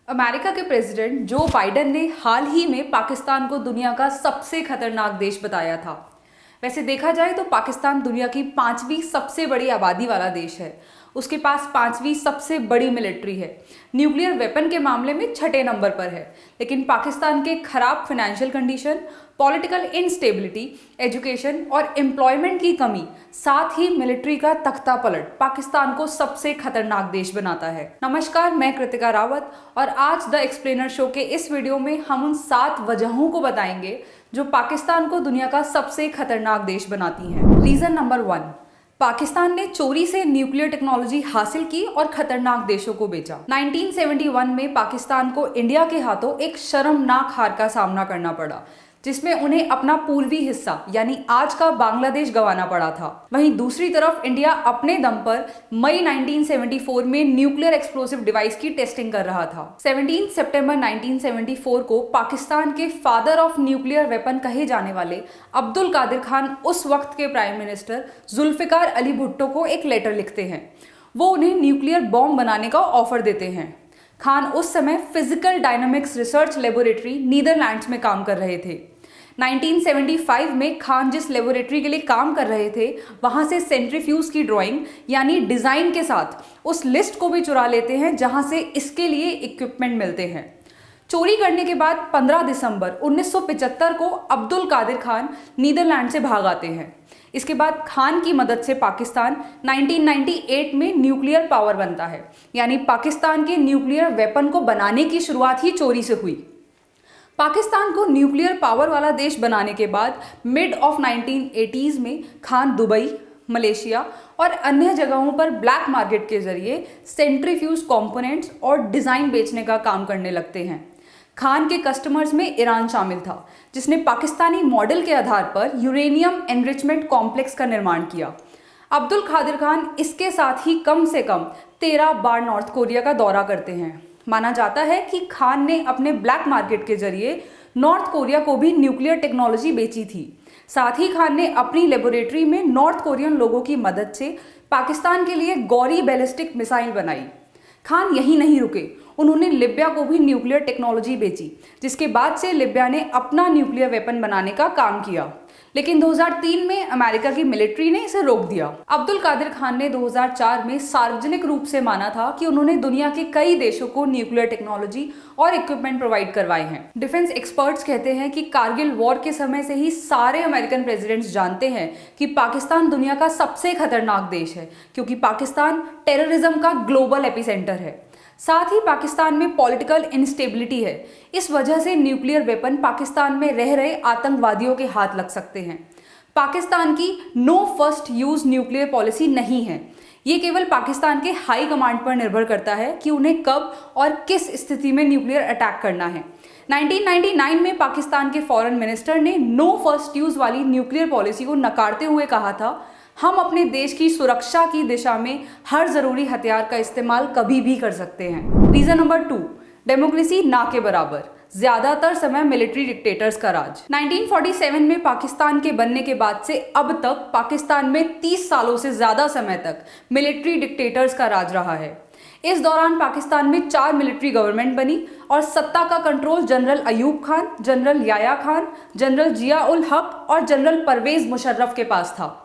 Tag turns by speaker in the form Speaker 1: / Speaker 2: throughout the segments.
Speaker 1: America के president Joe Biden ने हाल ही में पाकिस्तान को दुनिया का सबसे खतरनाक देश बताया था। वैसे देखा जाए तो पाकिस्तान दुनिया की 5वीं सबसे बड़ी आबादी वाला देश है। उसके पास 5वीं सबसे बड़ी मिलिट्री है। न्यूक्लियर वेपन के मामले में छठे नंबर पर है। लेकिन पाकिस्तान के खराब financial condition, political instability, education और एम्प्लॉयमेंट की कमी, साथ ही मिलिट्री का तख्ता पलट पाकिस्तान को सबसे खतरनाक देश बनाता है। नमस्कार, मैं कृतिका रावत और आज द एक्सप्लेनर शो के इस वीडियो में हम उन 7 वजहों को बताएंगे जो पाकिस्तान को दुनिया का सबसे खतरनाक देश बनाती हैं। रीजन नंबर 1, पाकिस्तान ने चोरी से न्यूक्लियर टेक्नोलॉजी हासिल की और खतरनाक देशों को बेचा। 1971 में पाकिस्तान को इंडिया के हाथों एक शर्मनाक हार का सामना करना पड़ा, जिसमें उन्हें अपना पूर्वी हिस्सा यानी आज का बांग्लादेश गंवाना पड़ा था। वहीं दूसरी तरफ इंडिया अपने दम पर मई 1974 में न्यूक्लियर एक्सप्लोसिव डिवाइस की टेस्टिंग कर रहा था। 17 सितंबर 1974 को पाकिस्तान के फादर ऑफ न्यूक्लियर वेपन कहे जाने वाले अब्दुल कादिर खान उस वक्त के प्राइम मिनिस्टर जुल्फिकार अली भुट्टो को एक लेटर लिखते हैं। वो उन्हें न्यूक्लियर बॉम्ब बनाने का ऑफर देते हैं। खान उस समय physical dynamics research laboratory Netherlands में काम कर रहे थे। 1975 में खान जिस लेबोरेटरी के लिए काम कर रहे थे, वहां से सेंट्रीफ्यूज की ड्राइंग यानी डिजाइन के साथ उस लिस्ट को भी चुरा लेते हैं जहां से इसके लिए इक्विपमेंट मिलते हैं। चोरी करने के बाद 15 दिसंबर 1975 को अब्दुल कादिर खान नीदरलैंड से भाग आते हैं। इसके बाद खान की मदद से पाकिस्तान 1998 में न्यूक्लियर पावर बनता है, यानी पाकिस्तान के न्यूक्लियर वेपन को बनाने की शुरुआत ही चोरी से हुई। पाकिस्तान को न्यूक्लियर पावर वाला देश बनाने के बाद मिड ऑफ 1980s में खान दुबई, मलेशिया और अन्य जगहों पर ब्लैक मार्केट के जरिए सेंट्रीफ्यूज कंपोनेंट्स और डिज़ाइन बेचने का काम करने लगते हैं। खान के कस्टमर्स में ईरान शामिल था, जिसने पाकिस्तानी मॉडल के आधार पर यूरेनियम एनरिचमेंट कॉम्प्लेक्स का निर्माण किया। अब्दुल कादिर खान इसके साथ ही कम से कम 13 बार नॉर्थ कोरिया का दौरा करते हैं। माना जाता है कि खान ने अपने ब्लैक मार्केट के जरिए नॉर्थ कोरिया को भी न्यूक्लियर टेक्नोलॉजी बेची थी। साथ ही खान ने अपनी लेबोरेटरी में नॉर्थ कोरियन लोगों की मदद से पाकिस्तान के लिए गौरी बैलिस्टिक मिसाइल बनाई। खान यहीं नहीं रुके, उन्होंने लिबिया को भी न्यूक्लियर टेक्नोलॉजी बेची, जिसके बाद से लिबिया ने अपना न्यूक्लियर वेपन बनाने का काम किया। लेकिन 2003 में अमेरिका की मिलिट्री ने इसे रोक दिया। अब्दुल कादिर खान ने 2004 में सार्वजनिक रूप से माना था कि उन्होंने दुनिया के कई देशों को न्यूक्लियर टेक्नोलॉजी और इक्विपमेंट प्रोवाइड करवाए हैं। डिफेंस एक्सपर्ट्स कहते हैं कि कारगिल वॉर के समय से ही सारे अमेरिकन प्रेसिडेंट्स जानते हैं कि पाकिस्तान दुनिया का सबसे खतरनाक देश है, क्योंकि पाकिस्तान टेररिज्म का ग्लोबल एपिसेंटर है। साथ ही पाकिस्तान में पॉलिटिकल इंस्टेबिलिटी है। इस वजह से न्यूक्लियर वेपन पाकिस्तान में रह रहे आतंकवादियों के हाथ लग सकते हैं। पाकिस्तान की no first use nuclear policy नहीं है। ये केवल पाकिस्तान के हाई कमांड पर निर्भर करता है कि उन्हें कब और किस स्थिति में न्यूक्लियर अटैक करना है। 1999 में पाकिस्तान के फॉरेन मिनिस्टर ने नो फर्स्ट यूज वाली न्यूक्लियर पॉलिसी को नकारते हुए कहा था, हम अपने देश की सुरक्षा की दिशा में हर जरूरी हथियार का इस्तेमाल कभी भी कर सकते हैं। रीजन नंबर 2, डेमोक्रेसी ना के बराबर, ज्यादातर समय मिलिट्री डिक्टेटर्स का राज। 1947 में पाकिस्तान के बनने के बाद से अब तक पाकिस्तान में 30 सालों से ज्यादा समय तक मिलिट्री डिक्टेटर्स का राज रहा है। इस दौरान पाकिस्तान में 4 मिलिट्री गवर्नमेंट बनी और सत्ता का control general Ayub Khan, general Yahya Khan, general Zia ul Haq और जनरल परवेज मुशर्रफ के पास था।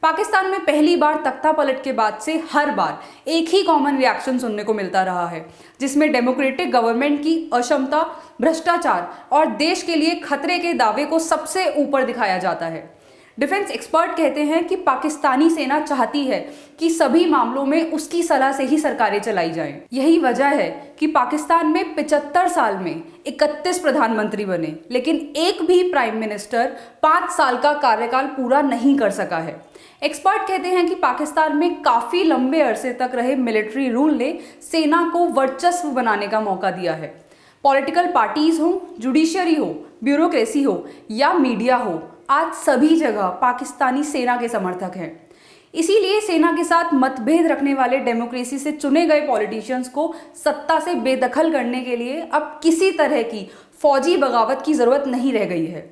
Speaker 1: पाकिस्तान में पहली बार तख्ता पलट के बाद से हर बार एक ही कॉमन रिएक्शन सुनने को मिलता रहा है, जिसमें डेमोक्रेटिक गवर्नमेंट की अक्षमता, भ्रष्टाचार और देश के लिए खतरे के दावे को सबसे ऊपर दिखाया जाता है। डिफेंस एक्सपर्ट कहते हैं कि पाकिस्तानी सेना चाहती है कि सभी मामलों में उसकी सलाह से ही सरकारें चलाई जाएं। यही वजह है कि पाकिस्तान में 75 साल में 31 प्रधानमंत्री बने, लेकिन एक भी प्राइम मिनिस्टर 5 साल का कार्यकाल पूरा नहीं कर सका है। एक्सपर्ट कहते हैं कि पाकिस्तान में काफी लंबे अरसे तक रहे मिलिट्री रूल ने सेना को वर्चस्व बनाने का मौका दिया है। पॉलिटिकल पार्टीज हो, जुडिशरी हो, ब्यूरोक्रेसी हो या मीडिया हो, आज सभी जगह पाकिस्तानी सेना के समर्थक हैं। इसीलिए सेना के साथ मतभेद रखने वाले डेमोक्रेसी से चुने गए पॉलिटिशियंस को सत्ता से बेदखल करने के लिए अब किसी तरह की फौजी बगावत की जरूरत नहीं रह गई है।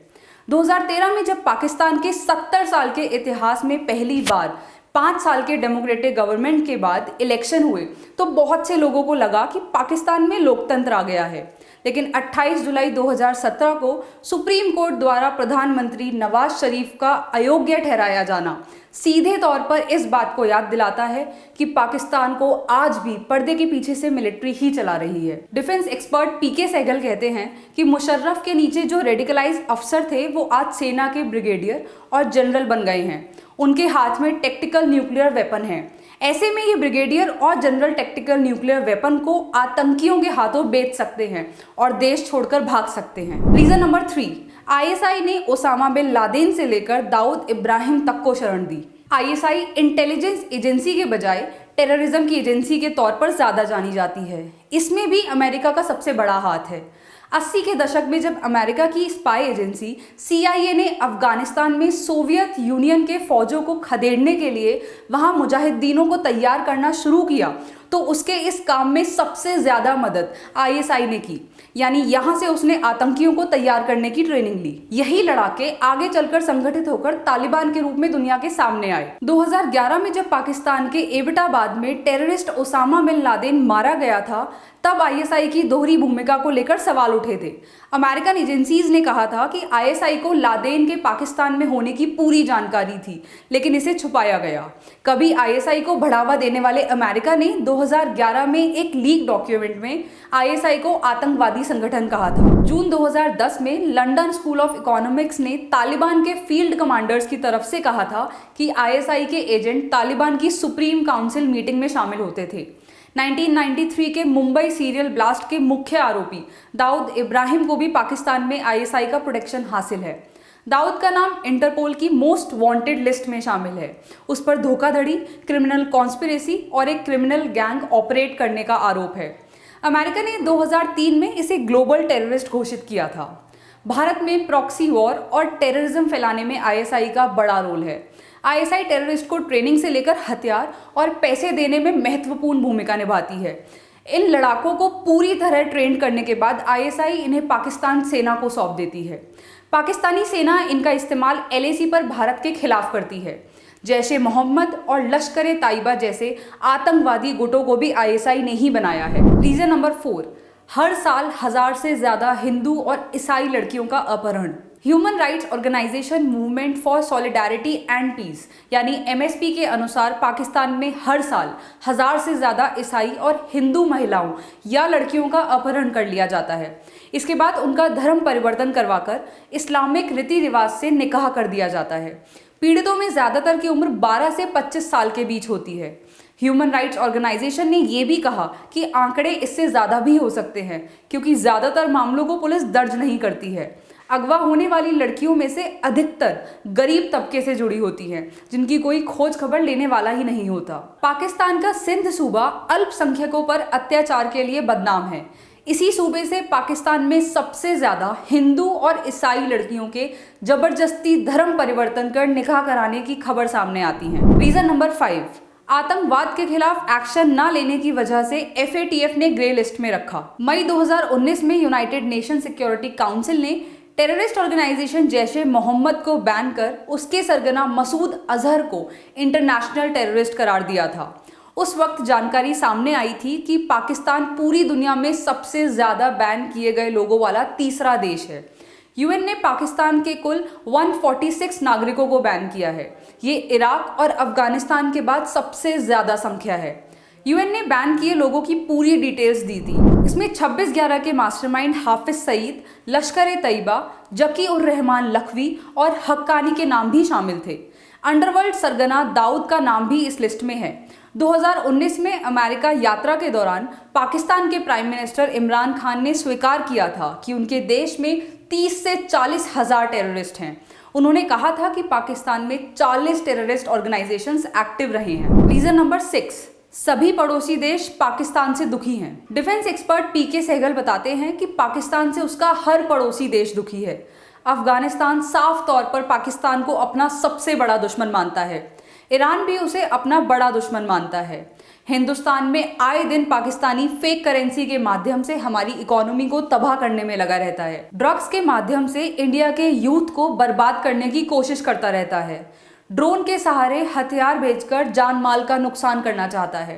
Speaker 1: 2013 में जब पाकिस्तान के 70 साल के इतिहास में पहली बार 5 साल के डेमोक्रेटिक गवर्नमेंट के बाद इलेक्शन हुए तो बहुत से लोगों को लगा कि पाकिस्तान में लोकतंत्र आ गया है, लेकिन 28 जुलाई 2017 को सुप्रीम कोर्ट द्वारा प्रधानमंत्री नवाज शरीफ का अयोग्य ठहराया जाना सीधे तौर पर इस बात को याद दिलाता है कि पाकिस्तान को आज भी पर्दे के पीछे से मिलिट्री ही चला रही है। डिफेंस एक्सपर्ट पीके सहगल कहते हैं कि मुशर्रफ के नीचे जो रेडिकलाइज अफसर थे वो आज सेना के ब्रिगेडियर और जनरल बन गए हैं। उनके हाथ में टैक्टिकल न्यूक्लियर वेपन है। ऐसे में ये ब्रिगेडियर और जनरल टैक्टिकल न्यूक्लियर वेपन को आतंकियों के हाथों बेच सकते हैं और देश छोड़कर भाग सकते हैं। रीजन नंबर 3, आईएसआई ने ओसामा बिन लादेन से लेकर दाऊद इब्राहिम तक को शरण दी। आईएसआई इंटेलिजेंस एजेंसी के बजाय टेररिज्म की एजेंसी के तौर पर ज्यादा जानी जाती है। इसमें भी अमेरिका का सबसे बड़ा हाथ है। 80 के दशक में जब अमेरिका की स्पाई एजेंसी CIA ने अफगानिस्तान में सोवियत यूनियन के फौजों को खदेड़ने के लिए वहां मुजाहिदीनों को तैयार करना शुरू किया तो उसके इस काम में सबसे ज्यादा मदद ISI ने की, यानी यहां से उसने आतंकियों को तैयार करने की ट्रेनिंग ली। यही लड़ाके आगे चलकर संगठित होकर तालिबान के रूप में दुनिया के सामने आए। 2011 में जब पाकिस्तान के एबटाबाद में टेररिस्ट ओसामा बिन लादेन मारा गया था तब ISI की दोहरी भूमिका को लेकर सवाल उठे थे। अमेरिकन एजेंसीज ने कहा था कि ISI को लादेन के पाकिस्तान में होने की पूरी जानकारी थी, लेकिन इसे छुपाया गया। कभी ISI को बढ़ावा देने वाले अमेरिका ने 2011 में एक लीक डॉक्यूमेंट में ISI को आतंकवादी संगठन कहा था। जून 2010 में लंदन स्कूल ऑफ इकोनॉमिक्स ने तालिबान के फील्ड कमांडर्स की तरफ से कहा था कि ISI के एजेंट तालिबान की सुप्रीम काउंसिल मीटिंग में शामिल होते थे। 1993 के मुंबई सीरियल ब्लास्ट के मुख्य आरोपी दाऊद इब्राहिम को भी पाकिस्तान में ISI का प्रोटेक्शन हासिल है। दाऊद का नाम इंटरपोल की मोस्ट वांटेड लिस्ट में शामिल है। उस पर धोखाधड़ी, क्रिमिनल कॉन्स्पिरेसी और एक क्रिमिनल गैंग ऑपरेट करने का आरोप है। अमेरिका ने 2003 में इसे ग्लोबल टेररिस्ट घोषित किया था। भारत में प्रॉक्सी वॉर और टेररिज्म फैलाने में ISI का बड़ा रोल है। ISI टेररिस्ट को ट्रेनिंग से लेकर हथियार और पैसे देने में महत्वपूर्ण भूमिका निभाती है। इन लड़ाकों को पूरी तरह ट्रेन करने के बाद ISI इन्हें पाकिस्तान सेना को सौंप देती है। पाकिस्तानी सेना इनका इस्तेमाल LAC पर भारत के खिलाफ करती है। जैश ए मोहम्मद और लश्कर ए ताइबा जैसे आतंकवादी गुटों को भी ISI ने ही बनाया है। रीजन नंबर 4, हर साल 1000 से ज्यादा हिंदू और ईसाई लड़कियों का अपहरण। Human rights organisation movement for solidarity and peace यानी MSP के अनुसार पाकिस्तान में हर साल 1000 से ज़्यादा ईसाई और हिंदू महिलाओं या लड़कियों का अपहरण कर लिया जाता है। इसके बाद उनका धर्म परिवर्तन करवाकर इस्लामिक रीति रिवाज से निकाह कर दिया जाता है। पीड़ितों में ज़्यादातर की उम्र 12 से 25 साल के बीच होती है। ह्यूमन राइट्स ऑर्गेनाइजेशन ने यह भी कहा कि आंकड़े इससे ज़्यादा भी हो सकते हैं क्योंकि ज़्यादातर मामलों को पुलिस दर्ज नहीं करती है। अगवा होने वाली लड़कियों में से अधिकतर गरीब तबके से जुड़ी होती हैं, जिनकी कोई खोज खबर लेने वाला ही नहीं होता। पाकिस्तान का सिंध सूबा अल्पसंख्यकों पर अत्याचार के लिए बदनाम है। इसी सूबे से पाकिस्तान में सबसे ज्यादा हिंदू और ईसाई लड़कियों के जबरदस्ती धर्म परिवर्तन कर निकाह कराने की खबर सामने आती है। रीजन नंबर 5, आतंकवाद के खिलाफ एक्शन न लेने की वजह से FATF ने ग्रे लिस्ट में रखा। मई 2019 में यूनाइटेड नेशन सिक्योरिटी काउंसिल ने टेररिस्ट ऑर्गेनाइजेशन जैश ए मोहम्मद को बैन कर उसके सरगना मसूद अजहर को इंटरनेशनल टेररिस्ट करार दिया था। उस वक्त जानकारी सामने आई थी कि पाकिस्तान पूरी दुनिया में सबसे ज्यादा बैन किए गए लोगों वाला तीसरा देश है। UN ने पाकिस्तान के कुल 146 नागरिकों को बैन किया है। ये इराक और अफगानिस्तान के बाद सबसे ज्यादा संख्या है। UN ने बैन किए लोगों की पूरी डिटेल्स दी थी। इसमें 26/11 के मास्टरमाइंड हाफिज सईद, लश्कर ए तैयबा, जकी उर रहमान लखवी और हक्कानी के नाम भी शामिल थे। अंडरवर्ल्ड सरगना दाऊद का नाम भी इस लिस्ट में है। 2019 में अमेरिका यात्रा के दौरान पाकिस्तान के प्राइम मिनिस्टर इमरान खान ने स्वीकार किया था कि उनके देश में 30 से 40 हज़ार टेररिस्ट हैं। उन्होंने कहा था कि पाकिस्तान में 40 टेररिस्ट ऑर्गेनाइजेशंस एक्टिव रहे हैं। रीजन नंबर 6, सभी पड़ोसी देश पाकिस्तान से दुखी हैं। डिफेंस एक्सपर्ट पीके सहगल बताते हैं कि पाकिस्तान से उसका हर पड़ोसी देश दुखी है। अफगानिस्तान साफ तौर पर पाकिस्तान को अपना सबसे बड़ा दुश्मन मानता है। ईरान भी उसे अपना बड़ा दुश्मन मानता है। हिंदुस्तान में आए दिन पाकिस्तानी फेक करेंसी के माध्यम से हमारी इकोनॉमी को तबाह करने में लगा रहता है। ड्रग्स के माध्यम से इंडिया के यूथ को बर्बाद करने की कोशिश करता रहता है। ड्रोन के सहारे हथियार भेजकर जान माल का नुकसान करना चाहता है।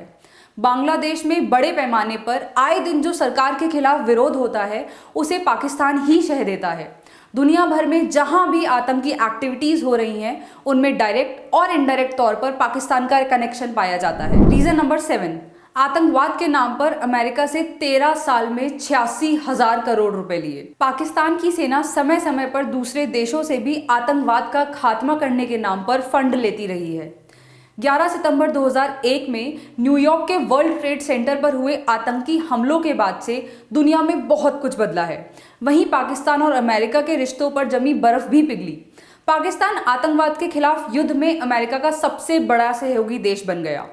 Speaker 1: बांग्लादेश में बड़े पैमाने पर आए दिन जो सरकार के खिलाफ विरोध होता है उसे पाकिस्तान ही शह देता है। दुनिया भर में जहां भी आतंकी एक्टिविटीज हो रही हैं उनमें डायरेक्ट और इनडायरेक्ट तौर पर पाकिस्तान का कनेक्शन पाया जाता है। रीजन नंबर 7, आतंकवाद के नाम पर अमेरिका से 13 साल में 86,000 करोड़ रुपए लिए। पाकिस्तान की सेना समय समय पर दूसरे देशों से भी आतंकवाद का खात्मा करने के नाम पर फंड लेती रही है। 11 सितंबर 2001 में न्यूयॉर्क के वर्ल्ड ट्रेड सेंटर पर हुए आतंकी हमलों के बाद से दुनिया में बहुत कुछ बदला है। वहीं पाकिस्तान और अमेरिका के रिश्तों पर जमी बर्फ भी पिघली। पाकिस्तान आतंकवाद के खिलाफ युद्ध में अमेरिका का सबसे बड़ा सहयोगी देश बन गया।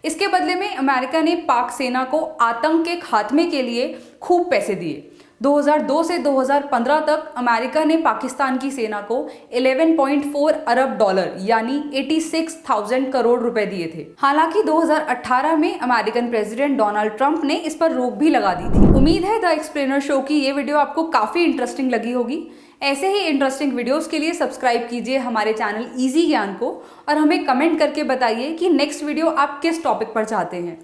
Speaker 1: इसके बदले में अमेरिका ने पाक सेना को आतंक के खात्मे के लिए खूब पैसे दिए। 2002 से 2015 तक अमेरिका ने पाकिस्तान की सेना को 11.4 अरब डॉलर यानी 86,000 करोड़ रुपए दिए थे। हालांकि 2018 में अमेरिकन प्रेसिडेंट डोनाल्ड ट्रंप ने इस पर रोक भी लगा दी थी। उम्मीद है द एक्सप्लेनर शो की ये वीडियो आपको काफी इंटरेस्टिंग लगी होगी। ऐसे ही इंटरेस्टिंग वीडियोस के लिए सब्सक्राइब कीजिए हमारे चैनल इजी ज्ञान को और हमें कमेंट करके बताइए कि नेक्स्ट वीडियो आप किस टॉपिक पर चाहते हैं।